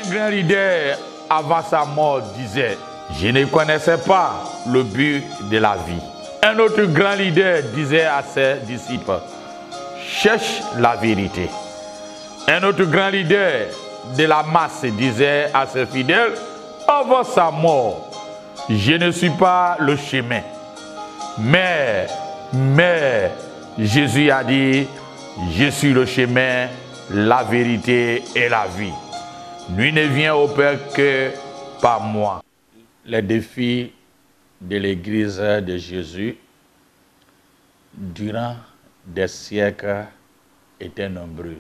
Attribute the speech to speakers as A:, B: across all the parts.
A: Un grand leader, avant sa mort, disait, je ne connaissais pas le but de la vie. Un autre grand leader disait à ses disciples, cherche la vérité. Un autre grand leader de la masse disait à ses fidèles, avant sa mort, je ne suis pas le chemin. Mais Jésus a dit, je suis le chemin, la vérité et la vie. Nul ne vient au Père que par moi. Les défis de l'Église de Jésus durant des siècles étaient nombreux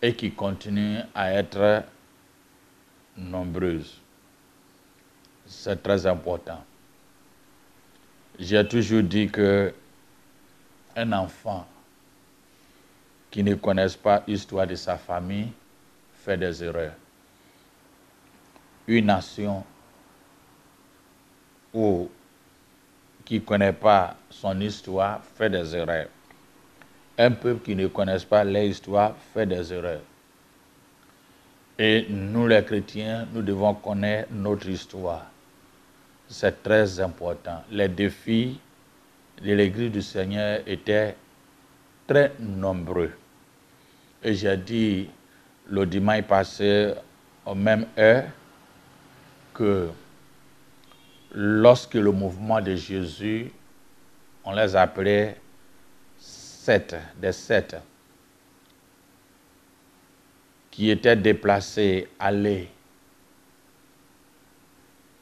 A: et qui continuent à être nombreux. C'est très important. J'ai toujours dit que un enfant qui ne connaît pas l'histoire de sa famille fait des erreurs. Une nation qui ne connaît pas son histoire fait des erreurs. Un peuple qui ne connaît pas l'histoire fait des erreurs. Et nous les chrétiens, nous devons connaître notre histoire. C'est très important. Les défis de l'Église du Seigneur étaient très nombreux. Et j'ai dit le dimanche passé, au même heure, que lorsque le mouvement de Jésus, on les appelait des sept, qui étaient déplacés, allaient,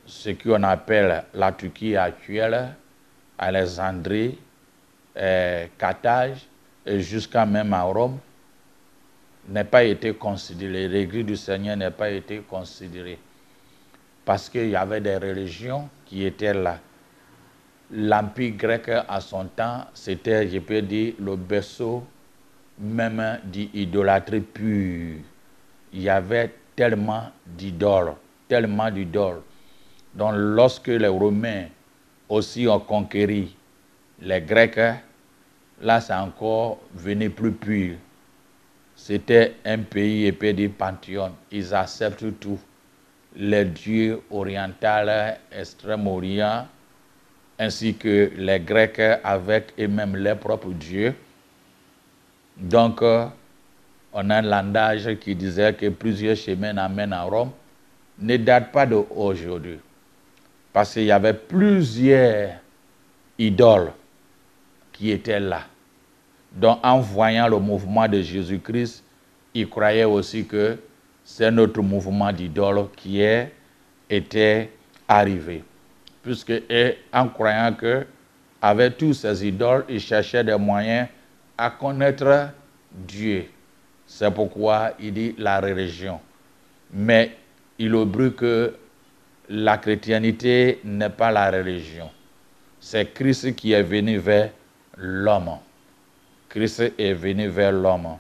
A: ce qu'on appelle la Turquie actuelle, Alexandrie, Carthage, et jusqu'à même à Rome, n'a pas été considéré. L'Église du Seigneur n'a pas été considérée. Parce qu'il y avait des religions qui étaient là. L'Empire grec, à son temps, c'était, je peux dire, le berceau même d'idolâtrie pure. Il y avait tellement d'idoles. Donc, lorsque les Romains aussi ont conquéri les Grecs, là, c'est encore venu plus pur. C'était un pays épais de panthéon. Ils acceptent tout. Les dieux orientaux, Extrême-Orient, ainsi que les Grecs avec eux-mêmes leurs propres dieux. Donc, on a un landage qui disait que plusieurs chemins amènent à Rome, ne date pas d'aujourd'hui. Parce qu'il y avait plusieurs idoles qui étaient là. Donc, en voyant le mouvement de Jésus-Christ, ils croyaient aussi que c'est notre mouvement d'idoles qui était arrivé. Puisque, en croyant que, avec tous ces idoles, ils cherchaient des moyens à connaître Dieu. C'est pourquoi il dit la religion. Mais il oublie que la chrétienté n'est pas la religion. C'est Christ qui est venu vers l'homme. Christ est venu vers l'homme.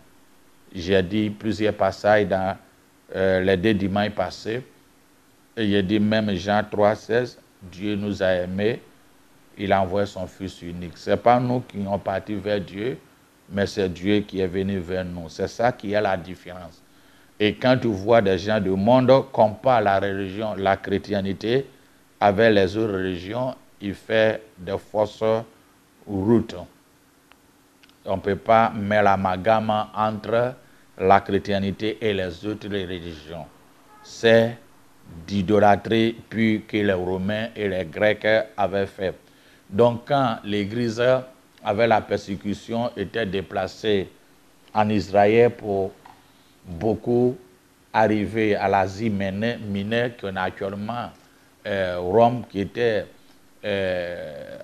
A: J'ai dit plusieurs passages dans les 2 dimanches passés. Et j'ai dit même Jean 3,16, Dieu nous a aimés, il a envoyé son Fils unique. Ce n'est pas nous qui sommes partis vers Dieu, mais c'est Dieu qui est venu vers nous. C'est ça qui est la différence. Et quand tu vois des gens du monde comparer la religion, la chrétienté avec les autres religions, il fait de fausses routes. On ne peut pas mettre l'amalgame entre la chrétienté et les autres religions. C'est d'idolâtrie puis que les Romains et les Grecs avaient fait. Donc quand l'Église avec la persécution était déplacée en Israël pour beaucoup arriver à l'Asie mineure qu'on a actuellement Rome qui était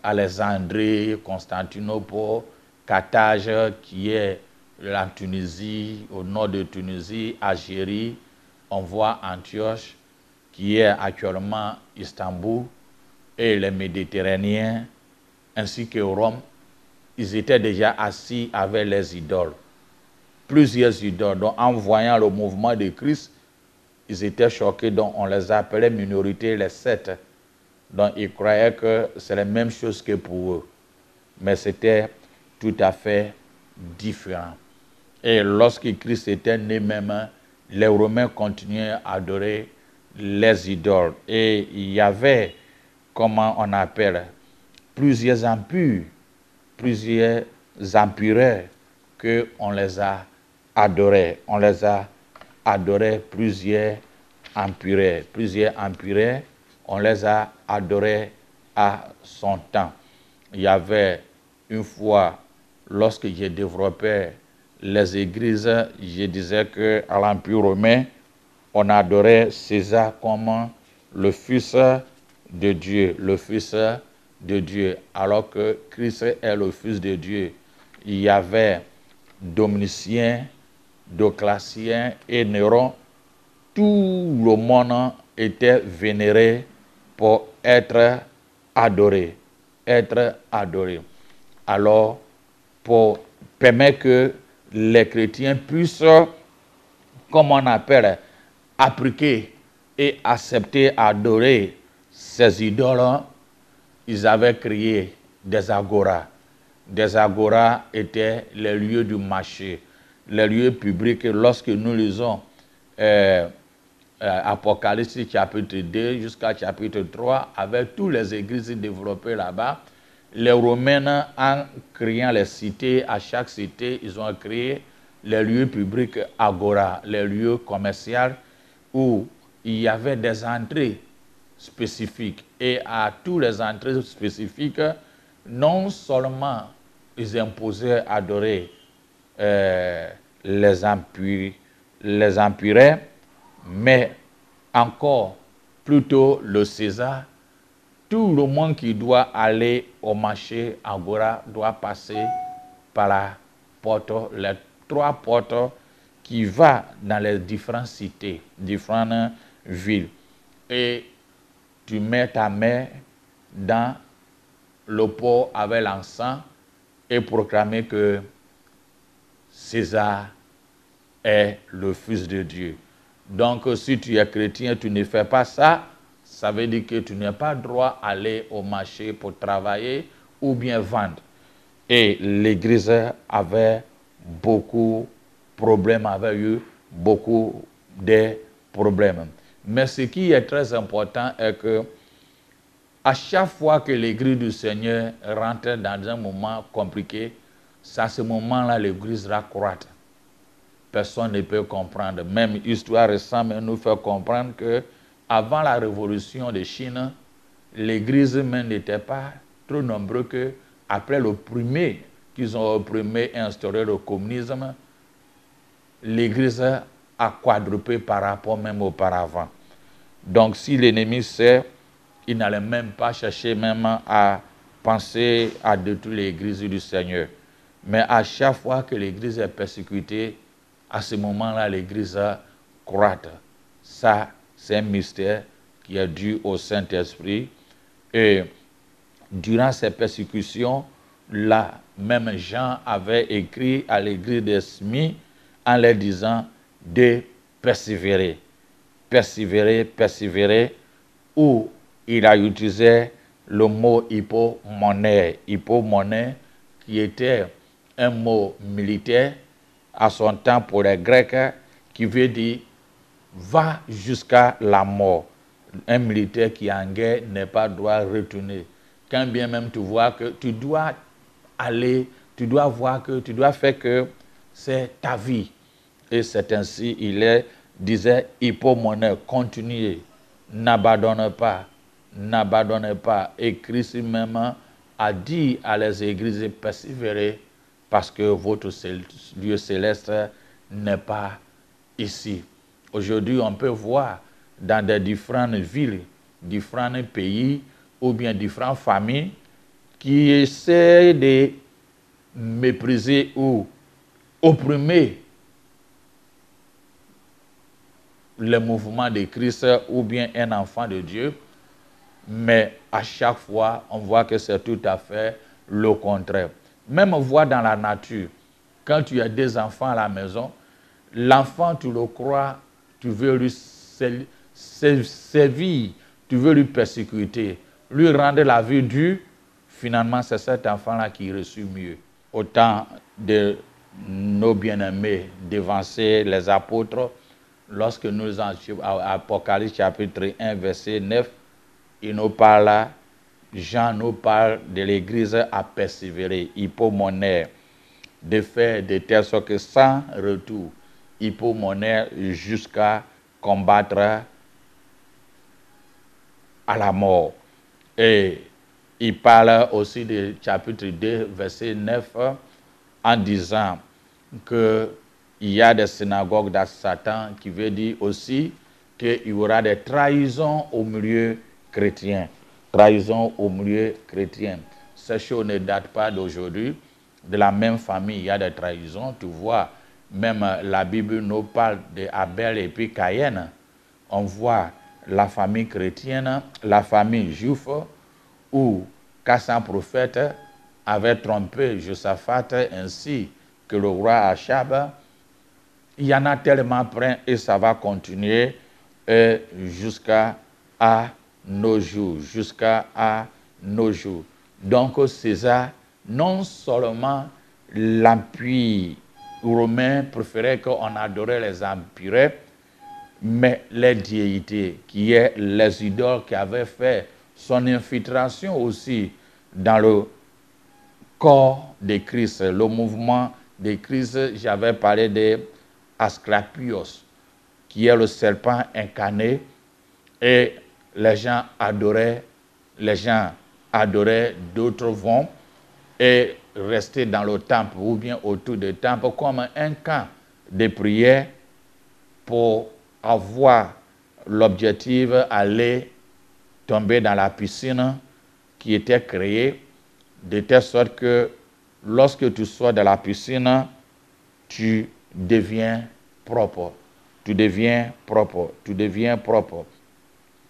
A: Alexandrie, Constantinople, Carthage qui est la Tunisie, au nord de Tunisie, Algérie, on voit Antioche qui est actuellement Istanbul, et les Méditerranéens, ainsi que Rome, ils étaient déjà assis avec les idoles. Plusieurs idoles. Donc, en voyant le mouvement de Christ, ils étaient choqués, donc on les appelait minorité, les sept. Donc, ils croyaient que c'est la même chose que pour eux. Mais c'était tout à fait différent. Et lorsque Christ était né même, les Romains continuaient à adorer les idoles. Et il y avait, comment on appelle, plusieurs impurs, plusieurs empirés qu'on les a adorés. On les a adorés, plusieurs empirés. Plusieurs empirés, on les a adorés à son temps. Il y avait une fois, lorsque j'ai développé les églises, je disais qu'à l'Empire romain, on adorait César comme le Fils de Dieu, le Fils de Dieu, alors que Christ est le Fils de Dieu. Il y avait Domitien, Dioclétien et Néron. Tout le monde était vénéré pour être adoré, être adoré. Alors, pour permettre que les chrétiens puissent, comme on appelle, appliquer et accepter, adorer ces idoles, ils avaient créé des agoras. Des agoras étaient les lieux du marché, les lieux publics. Lorsque nous lisons Apocalypse chapitre 2 jusqu'à chapitre 3, avec toutes les églises développées là-bas, les Romains, en créant les cités, à chaque cité, ils ont créé les lieux publics agora, les lieux commerciaux où il y avait des entrées spécifiques. Et à toutes les entrées spécifiques, non seulement ils imposaient adorer les empirés, mais encore plutôt le César. Tout le monde qui doit aller au marché agora doit passer par la porte, les 3 portes qui vont dans les différentes cités, différentes villes. Et tu mets ta main dans le pot avec l'encens et proclamer que César est le Fils de Dieu. Donc, si tu es chrétien, tu ne fais pas ça, ça veut dire que tu n'as pas droit d'aller au marché pour travailler ou bien vendre. Et l'Église avait beaucoup de problèmes, avait eu beaucoup de problèmes. Mais ce qui est très important est que à chaque fois que l'Église du Seigneur rentre dans un moment compliqué, c'est à ce moment-là l'Église va croître. Personne ne peut comprendre. Même l'histoire récente nous fait comprendre que avant la révolution de Chine, l'Église même n'était pas trop nombreux que après le premier qu'ils ont instauré le communisme, l'Église a quadruplé par rapport même auparavant. Donc si l'ennemi sait, il n'allait même pas chercher même à penser à détruire l'Église du Seigneur. Mais à chaque fois que l'Église est persécutée, à ce moment-là, l'Église croît. Ça, c'est un mystère qui est dû au Saint-Esprit. Et durant ces persécutions, là, même Jean avait écrit à l'église de Smyrne en leur disant de persévérer. Persévérer, persévérer, où il a utilisé le mot hypomonère. Hypomonère, qui était un mot militaire à son temps pour les Grecs, qui veut dire va jusqu'à la mort. Un militaire qui est en guerre n'est pas droit retourner. Quand bien même tu vois que tu dois aller, tu dois voir que tu dois faire que c'est ta vie. Et c'est ainsi, disait hypomonère, continuez, n'abandonnez pas, n'abandonnez pas. Et Christ même a dit à les églises, persévérez, parce que votre lieu céleste n'est pas ici. Aujourd'hui, on peut voir dans des différentes villes, différents pays ou bien différentes familles qui essaient de mépriser ou opprimer le mouvement de Christ ou bien un enfant de Dieu. Mais à chaque fois, on voit que c'est tout à fait le contraire. Même on voit dans la nature, quand tu as des enfants à la maison, l'enfant, tu le crois, tu veux lui servir, tu veux lui persécuter, lui rendre la vie dure. Finalement, c'est cet enfant-là qui reçut mieux. Au temps de nos bien-aimés, d'évancer les apôtres, lorsque nous en Apocalypse chapitre 1, verset 9, il nous parle, Jean nous parle de l'Église à persévérer, hypomonère, de faire de telle sorte que sans retour, hypomonère jusqu'à combattre à la mort. Et il parle aussi du chapitre 2, verset 9, en disant qu'il y a des synagogues de Satan, qui veut dire aussi qu'il y aura des trahisons au milieu chrétien. Trahison au milieu chrétien. Ces choses ne datent pas d'aujourd'hui. De la même famille, il y a des trahisons. Tu vois, même la Bible nous parle d'Abel et puis Caïn. On voit la famille chrétienne, la famille juive, où Kassan prophète avait trompé Josaphat ainsi que le roi Achab. Il y en a tellement plein et ça va continuer jusqu'à nos jours, Donc César, non seulement l'empire romain préférait qu'on adorait les empires, mais les déités, qui est les idoles qui avaient fait son infiltration aussi dans le corps de Christ, le mouvement de Christ. J'avais parlé de Asclepios, qui est le serpent incarné, et les gens adoraient, d'autres vont et rester dans le temple ou bien autour du temple comme un camp de prière pour avoir l'objectif d'aller tomber dans la piscine qui était créée, de telle sorte que lorsque tu sors de la piscine, tu deviens propre.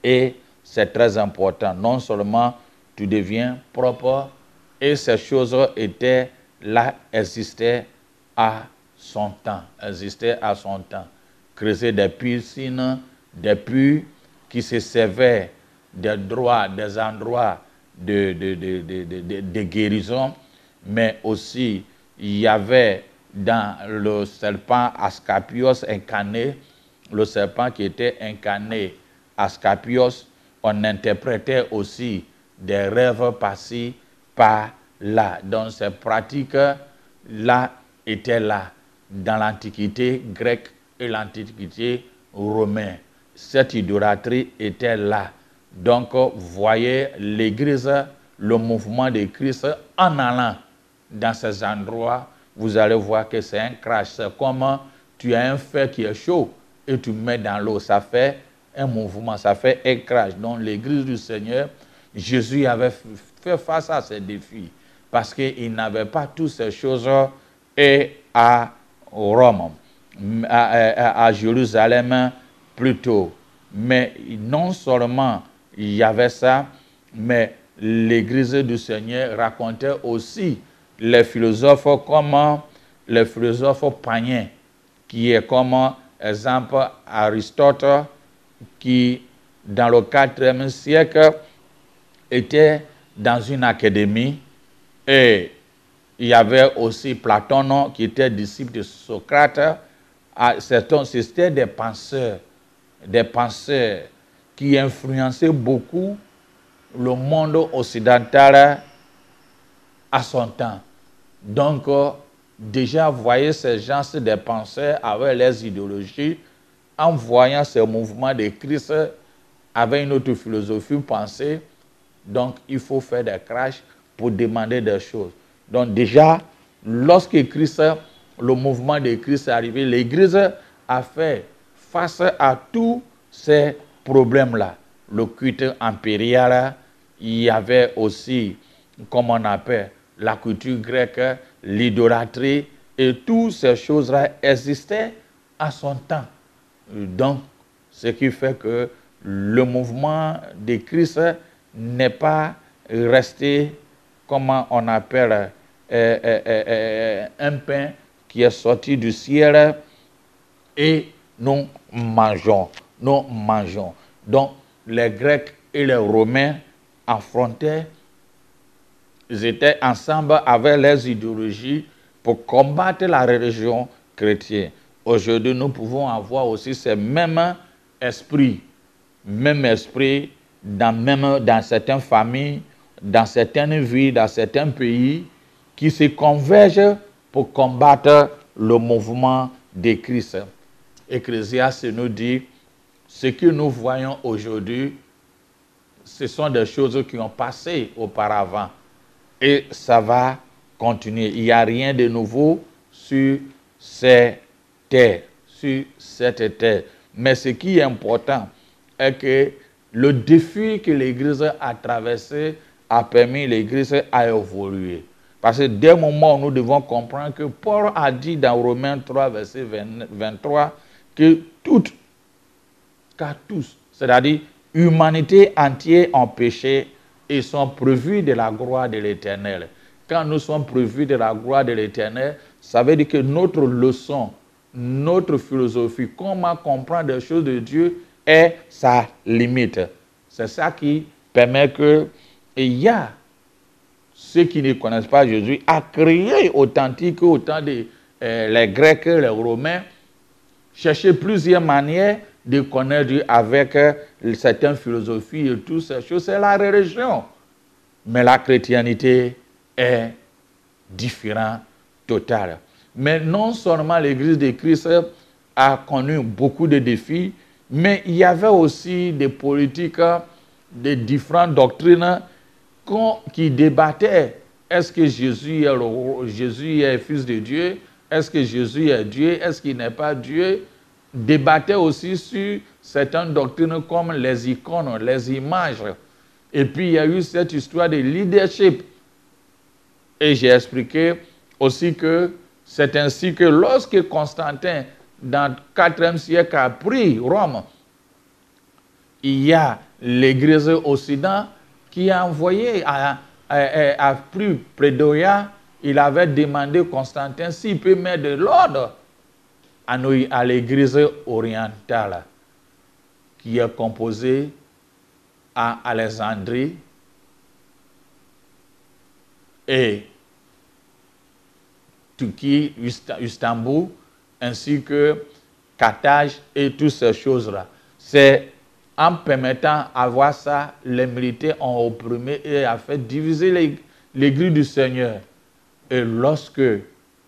A: Et c'est très important. Non seulement tu deviens propre, et ces choses étaient là, existaient à son temps. Creuser des piscines, des puits qui se servaient des endroits de guérison, mais aussi il y avait dans le serpent Asclepios incarné, le serpent qui était incarné Asclepios, on interprétait aussi des rêves par-ci, par-là. Donc ces pratiques-là étaient là dans l'Antiquité grecque et l'Antiquité romaine. Cette idolâtrie était là. Donc, voyez l'Église, le mouvement de Christ, en allant dans ces endroits, vous allez voir que c'est un crash. C'est comme tu as un fer qui est chaud et tu mets dans l'eau. Ça fait un mouvement, ça fait un crash. Donc, l'Église du Seigneur, Jésus avait fait face à ces défis parce qu'il n'avait pas toutes ces choses et à Rome, à Jérusalem plutôt. Mais non seulement il y avait ça, mais l'Église du Seigneur racontait aussi les philosophes comme les philosophes païens, qui est comme exemple Aristote, qui dans le 4e siècle était dans une académie, et il y avait aussi Platon qui était disciple de Socrate. C'était des penseurs qui influençaient beaucoup le monde occidental à son temps. Donc, déjà, voyez ces gens, des penseurs avec leurs idéologies, en voyant ces mouvements de Christ avec une autre philosophie pensée. Donc, il faut faire des crashs pour demander des choses. Donc, déjà, lorsque Christ, le mouvement de Christ est arrivé, l'Église a fait face à tous ces problèmes-là. Le culte impérial, il y avait aussi, comme on appelle, la culture grecque, l'idolâtrie, et toutes ces choses-là existaient à son temps. Donc, ce qui fait que le mouvement de Christ n'est pas resté, comment on appelle, un pain qui est sorti du ciel et nous mangeons. Donc, les Grecs et les Romains affrontaient, ils étaient ensemble avec leurs idéologies pour combattre la religion chrétienne. aujourd'hui, nous pouvons avoir aussi ce même esprit dans certaines familles, dans certaines villes, dans certains pays, qui se convergent pour combattre le mouvement de Christ. Ecclésiaste nous dit, ce que nous voyons aujourd'hui, ce sont des choses qui ont passé auparavant. Et ça va continuer. Il n'y a rien de nouveau sur cette terre. Mais ce qui est important est que le défi que l'Église a traversé a permis l'Église à évoluer. Parce que dès le moment où nous devons comprendre que Paul a dit dans Romains 3, verset 23, que toutes, car tous, c'est-à-dire l'humanité entière ont péché et sont privés de la gloire de l'Éternel. Quand nous sommes privés de la gloire de l'Éternel, ça veut dire que notre leçon, notre philosophie, comment comprendre les choses de Dieu est sa limite. C'est ça qui permet que il y a ceux qui ne connaissent pas Jésus à créer authentique autant de les Grecs, les Romains, chercher plusieurs manières de connaître Dieu avec certaines philosophies et toutes ces choses. C'est la religion. Mais la chrétienté est différente, totale. Mais non seulement l'Église de Christ a connu beaucoup de défis, mais il y avait aussi des politiques, des différentes doctrines qui débattaient. Est-ce que Jésus est fils de Dieu? Est-ce que Jésus est Dieu? Est-ce qu'il n'est pas Dieu? Débattaient aussi sur certaines doctrines comme les icônes, les images. Et puis il y a eu cette histoire de leadership. Et j'ai expliqué aussi que c'est ainsi que lorsque Constantin, dans le 4e siècle, a pris Rome, il y a l'Église occidentale qui a envoyé, a pris Prédoya, il avait demandé à Constantin s'il peut mettre de l'ordre à l'Église orientale, qui est composée à Alexandrie et Turquie, Istanbul, ainsi que Carthage et toutes ces choses-là. C'est en permettant d'avoir ça, les militaires ont opprimé et a fait diviser l'Église du Seigneur. Et lorsque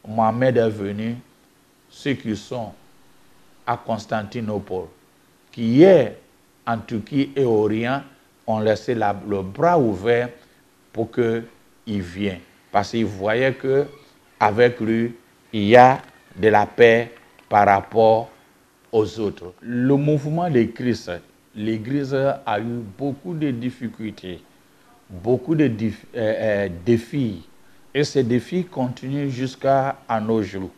A: Mohamed est venu, ceux qui sont à Constantinople, qui est en Turquie et au Orient, ont laissé le bras ouvert pour qu'il vienne. Parce qu'ils voyaient qu'avec lui, il y a de la paix par rapport aux autres. Le mouvement de Christ, l'Église a eu beaucoup de difficultés, beaucoup de défis. Et ces défis continuent jusqu'à nos jours.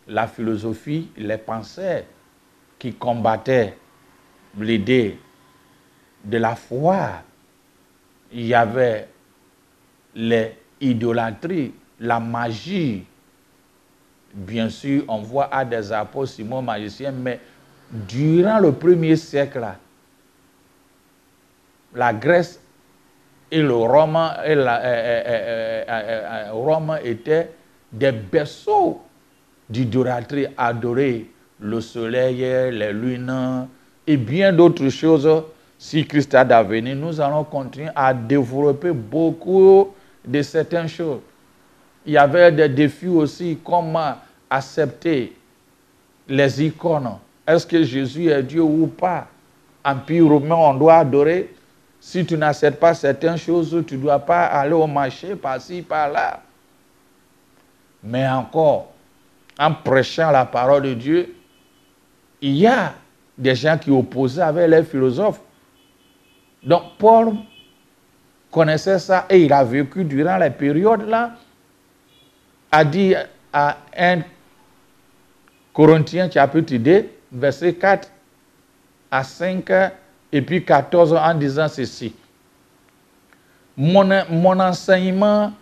A: La philosophie, les pensées qui combattaient l'idée de la foi, il y avait l'idolâtrie, la magie. Bien sûr, on voit à des apôtres, Simon magicien, mais durant le 1er siècle, la Grèce et le Rome, Rome étaient des berceaux d'idolâtrie, adorer le soleil, les lunes et bien d'autres choses. Si Christ a d'avenir, nous allons continuer à développer beaucoup de certaines choses. Il y avait des défis aussi, comment accepter les icônes. Est-ce que Jésus est Dieu ou pas? Empire romain, on doit adorer. Si tu n'acceptes pas certaines choses, tu ne dois pas aller au marché, par-ci, par-là. Mais encore, en prêchant la parole de Dieu, il y a des gens qui opposaient avec les philosophes. Donc Paul connaissait ça et il a vécu durant les périodes-là, a dit à 1 Corinthiens chapitre 2, verset 4 à 5 et puis 14 en disant ceci. Mon enseignement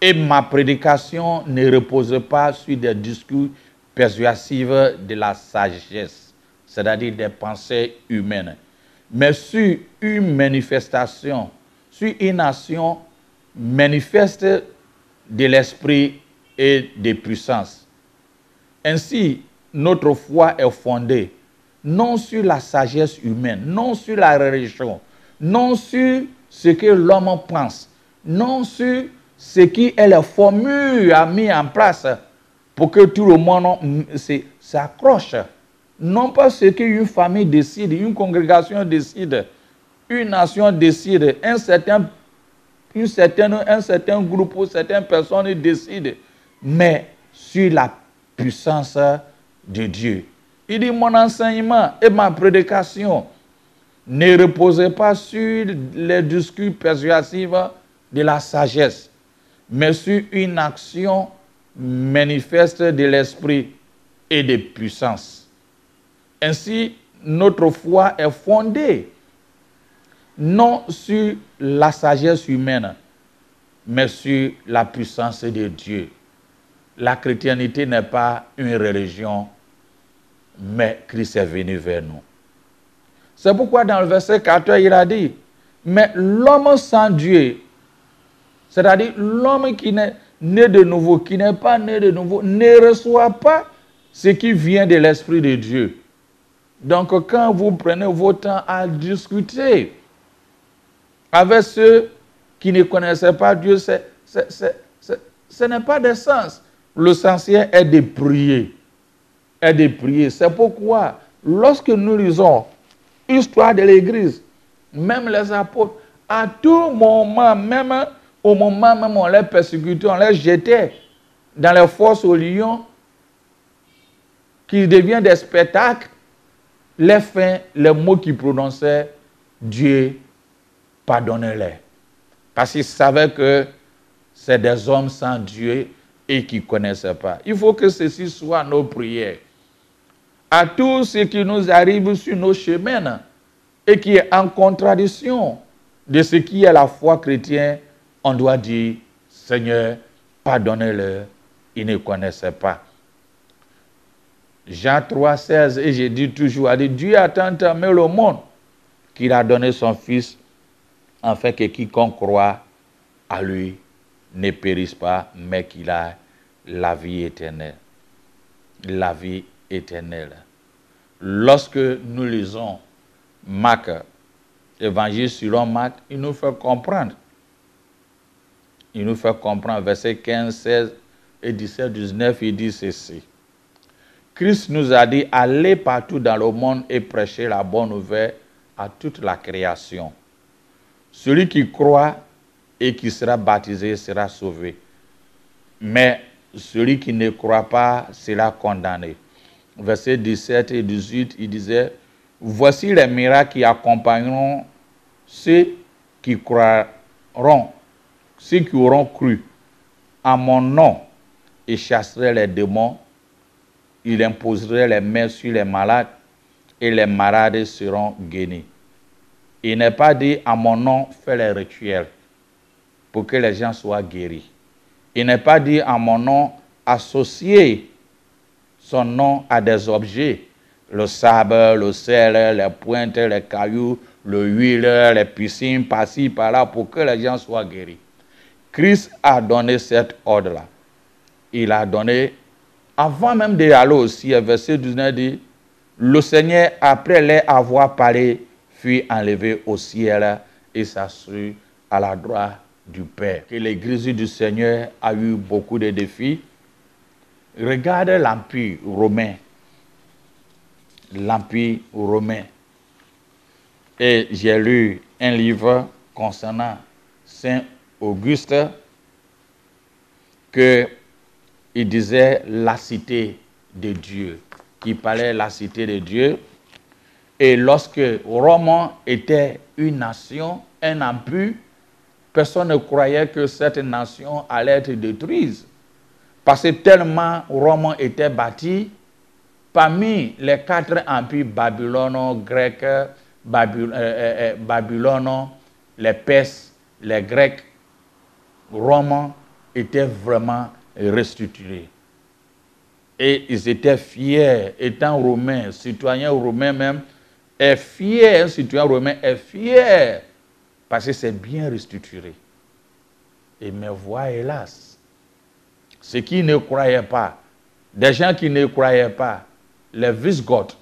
A: et ma prédication ne reposent pas sur des discours persuasifs de la sagesse, c'est-à-dire des pensées humaines, mais sur une manifestation, sur une action manifeste de l'esprit et de puissance. Ainsi, notre foi est fondée non sur la sagesse humaine, non sur la religion, non sur ce que l'homme pense, non sur ce qui est la formule a mis en place pour que tout le monde s'accroche. Non pas ce qu'une famille décide, une congrégation décide, une nation décide, un certain groupe ou certaines personnes décident, mais sur la puissance de Dieu. Il dit, mon enseignement et ma prédication ne reposaient pas sur les discours persuasifs de la sagesse, mais sur une action manifeste de l'esprit et de puissance. Ainsi, notre foi est fondée non sur la sagesse humaine, mais sur la puissance de Dieu. La chrétienté n'est pas une religion, mais Christ est venu vers nous. C'est pourquoi dans le verset 14, il a dit, mais l'homme sans Dieu, c'est-à-dire l'homme qui n'est né de nouveau, qui n'est pas né de nouveau, ne reçoit pas ce qui vient de l'Esprit de Dieu. Donc quand vous prenez votre temps à discuter avec ceux qui ne connaissaient pas Dieu, ce n'est pas de sens. L'essentiel est de prier. C'est pourquoi, lorsque nous lisons l'histoire de l'Église, même les apôtres, à tout moment, même au moment même où on les persécutait, on les jetait dans les fosses aux lions, qui deviennent des spectacles, les fins, les mots qu'ils prononçaient, Dieu pardonnez-les. Parce qu'ils savaient que c'est des hommes sans Dieu et qui ne connaissaient pas. Il faut que ceci soit nos prières. À tout ce qui nous arrive sur nos chemins et qui est en contradiction de ce qui est la foi chrétienne, on doit dire, Seigneur, pardonnez-le, ils ne connaissaient pas. Jean 3, 16, et j'ai dit toujours, a dit, Dieu a tant aimé le monde qu'il a donné son Fils, afin que quiconque croit à lui ne périsse pas, mais qu'il a la vie éternelle. La vie éternelle. Lorsque nous lisons Marc, Évangile selon Marc, il nous fait comprendre. Il nous fait comprendre, versets 15, 16 et 17, 19, il dit ceci. Christ nous a dit, allez partout dans le monde et prêchez la bonne nouvelle à toute la création. Celui qui croit et qui sera baptisé sera sauvé. Mais celui qui ne croit pas sera condamné. Versets 17 et 18, il disait, voici les miracles qui accompagneront ceux qui croiront, ceux qui auront cru. À mon nom, ils chasseraient les démons, ils imposeraient les mains sur les malades et les malades seront guéris. Il n'est pas dit à mon nom, fais les rituels pour que les gens soient guéris. Il n'est pas dit à mon nom, associer son nom à des objets, le sable, le sel, les pointes, les cailloux, le huile, les piscines, par-ci, par-là, pour que les gens soient guéris. Christ a donné cet ordre-là. Il a donné, avant même d'aller au ciel, verset 19 dit, le Seigneur, après les avoir parlé, fut enlevé au ciel et s'assit à la droite du Père. Que l'Église du Seigneur a eu beaucoup de défis. Regarde l'Empire romain. L'Empire romain. Et j'ai lu un livre concernant Saint Auguste qu'il disait la cité de Dieu. Il parlait de la cité de Dieu. Et lorsque Rome était une nation, un empire, personne ne croyait que cette nation allait être détruite. Parce que tellement Rome était bâti, parmi les 4 empires, Babylone, Grec, Babylone, les Perses, les Grecs, Rome était vraiment restitué. Et ils étaient fiers, étant romains, citoyens romains même, est fier, un citoyen romain est fier, parce que c'est bien restructuré. Et mais voilà, hélas, ceux qui ne croyaient pas, des gens qui ne croyaient pas, les Visigoths,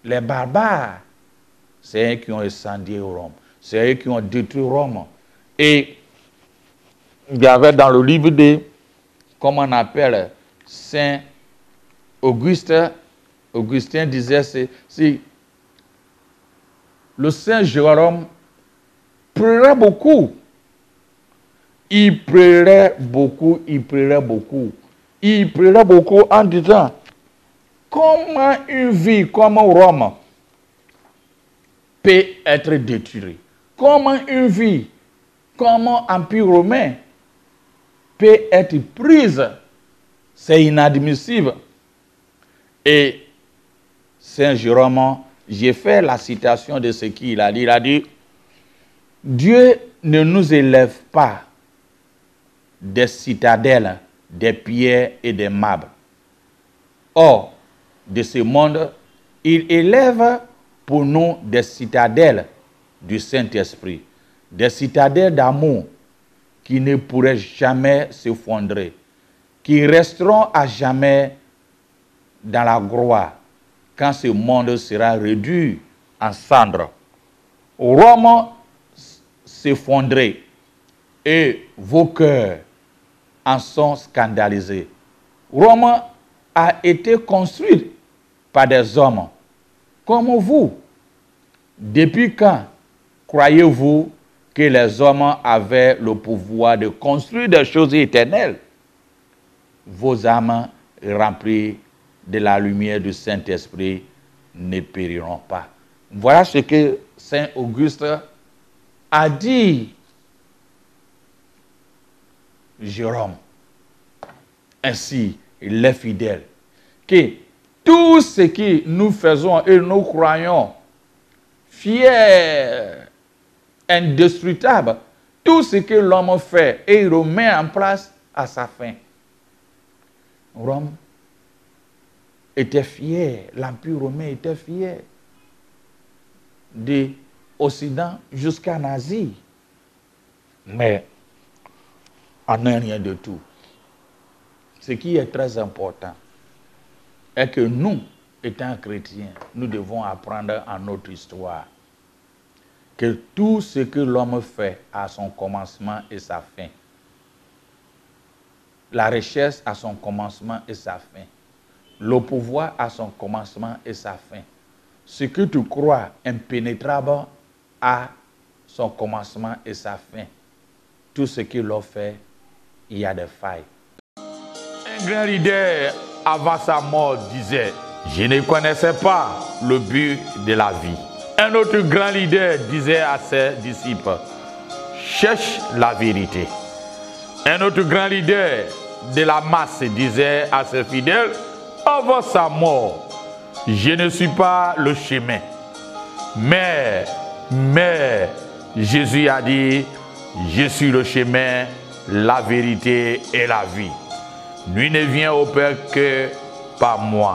A: les barbares, c'est eux qui ont incendié Rome. C'est eux qui ont détruit Rome. Et il y avait dans le livre de, comment on appelle, Saint Augustin disait, si le Saint Jérôme pleurait beaucoup. Il pleurait beaucoup, il pleurait beaucoup. Il pleurait beaucoup en disant, comment une vie comme Rome peut être détruite? Comment une vie comme Empire romain peut être prise? C'est inadmissible. Et Saint Jérôme, j'ai fait la citation de ce qu'il a dit. Il a dit, Dieu ne nous élève pas des citadelles, des pierres et des marbres. Or, de ce monde, il élève pour nous des citadelles du Saint-Esprit, des citadelles d'amour qui ne pourraient jamais s'effondrer, qui resteront à jamais dans la gloire quand ce monde sera réduit en cendres. Rome s'effondrer et vos cœurs en sont scandalisés. Rome a été construite par des hommes comme vous. Depuis quand croyez-vous que les hommes avaient le pouvoir de construire des choses éternelles? Vos âmes remplies de la lumière du Saint-Esprit ne périront pas. Voilà ce que Saint Auguste a dit Jérôme. Ainsi, les fidèles, que tout ce que nous faisons et nous croyons fiers, indestructibles, tout ce que l'homme fait et il remet en place à sa fin. Rome était fier, l'Empire romain était fier de Occident jusqu'à Asie. Mais en un rien de tout. Ce qui est très important est que nous, étant chrétiens, nous devons apprendre en notre histoire que tout ce que l'homme fait a son commencement et sa fin. La richesse a son commencement et sa fin. Le pouvoir a son commencement et sa fin. Ce que tu crois impénétrable a son commencement et sa fin. Tout ce que l'on fait, il y a des failles. Un grand leader, avant sa mort, disait, je ne connaissais pas le but de la vie. Un autre grand leader disait à ses disciples, cherche la vérité. Un autre grand leader de la masse disait à ses fidèles, avant sa mort, je ne suis pas le chemin. Mais Jésus a dit, je suis le chemin, la vérité et la vie. Nul ne vient au Père que par moi.